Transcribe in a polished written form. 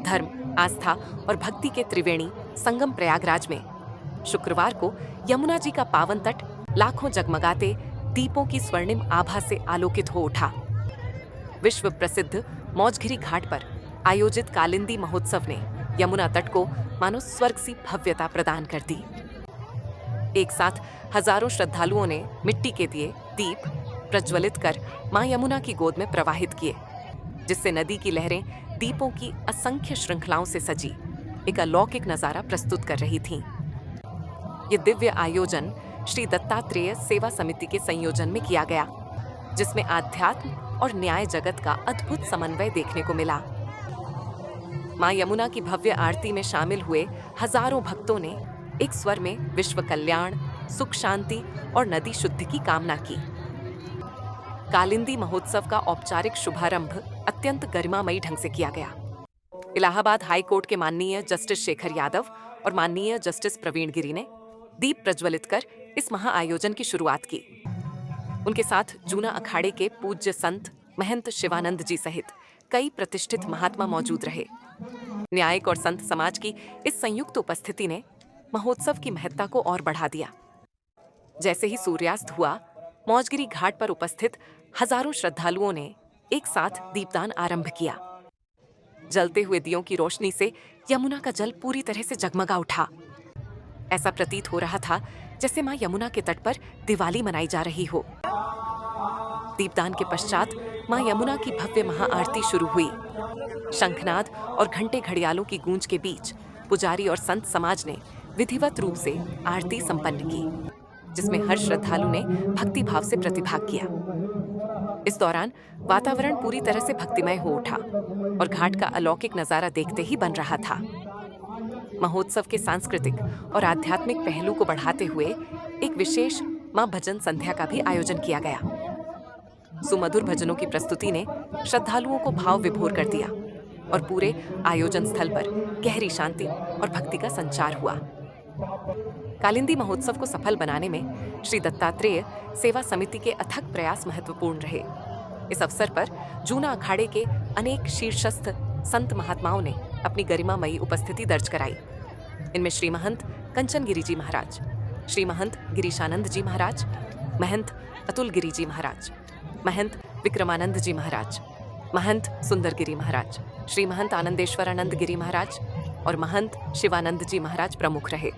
धर्म, आस्था और भक्ति के त्रिवेणी संगम प्रयागराज में शुक्रवार को यमुना जी का पावन तट लाखों जगमगाते दीपों की स्वर्णिम आभा से आलोकित हो उठा। विश्व प्रसिद्ध मौजगिरी घाट पर आयोजित कालिंदी महोत्सव ने यमुना तट को मानो स्वर्ग सी भव्यता प्रदान कर दी। एक साथ हजारों श्रद्धालुओं ने मिट्टी के दिए दीप प्रज्वलित कर मां यमुना की गोद में प्रवाहित किए, जिससे नदी की लहरें दीपों की असंख्य श्रृंखलाओं से सजी एक अलौकिक नजारा प्रस्तुत कर रही थीं। ये दिव्य आयोजन श्री दत्तात्रेय सेवा समिति के संयोजन में किया गया, जिसमें आध्यात्म और न्याय जगत का अद्भुत समन्वय देखने को मिला। मां यमुना की भव्य आरती में शामिल हुए हजारों भक्तों ने एक स्वर में विश्व कल्याण, सुख शांति और नदी शुद्धि की कामना की। कालिंदी महोत्सव का औपचारिक शुभारंभ अत्यंत गरिमामयी ढंग से किया गया। इलाहाबाद हाई कोर्ट के माननीय जस्टिस शेखर यादव और माननीय जस्टिस प्रवीण गिरी ने दीप प्रज्वलित कर इस महाआयोजन की शुरुआत की। उनके साथ जूना अखाड़े के पूज्य संत महंत शिवानंद जी सहित कई प्रतिष्ठित महात्मा मौजूद रहे। न्यायिक और संत समाज की इस संयुक्त उपस्थिति ने महोत्सव की महत्ता को और बढ़ा दिया। जैसे ही सूर्यास्त हुआ, मौजगिरी घाट पर उपस्थित हजारों श्रद्धालुओं ने एक साथ दीपदान आरंभ किया। जलते हुए दियों की रोशनी से यमुना का जल पूरी तरह से जगमगा उठा। ऐसा प्रतीत हो रहा था जैसे मां यमुना के तट पर दिवाली मनाई जा रही हो। दीपदान के पश्चात मां यमुना की भव्य महाआरती शुरू हुई। शंखनाद और घंटे घड़ियालों की गूंज के बीच पुजारी और संत समाज ने विधिवत रूप से आरती संपन्न की, जिसमें हर श्रद्धालु ने भक्ति भाव से प्रतिभाग किया। इस दौरान वातावरण पूरी तरह से भक्तिमय हो उठा और घाट का अलौकिक नजारा देखते ही बन रहा था। महोत्सव के सांस्कृतिक और आध्यात्मिक पहलू को बढ़ाते हुए एक विशेष मां भजन संध्या का भी आयोजन किया गया। सुमधुर भजनों की प्रस्तुति ने श्रद्धालुओं को भाव विभोर कर दिया और पूरे आयोजन स्थल पर गहरी शांति और भक्ति का संचार हुआ। कालिंदी महोत्सव को सफल बनाने में श्री दत्तात्रेय सेवा समिति के अथक प्रयास महत्वपूर्ण रहे। इस अवसर पर जूना अखाड़े के अनेक शीर्षस्थ संत महात्माओं ने अपनी गरिमामयी उपस्थिति दर्ज कराई। इनमें श्री महंत कंचन गिरी जी महाराज, श्री महंत गिरीशानंद जी महाराज, महंत अतुल गिरी जी महाराज, महंत विक्रमानंद जी महाराज, महंत सुंदर गिरी महाराज, श्री महंत आनंदेश्वरानंद गिरी महाराज और महंत शिवानंद जी महाराज प्रमुख रहे।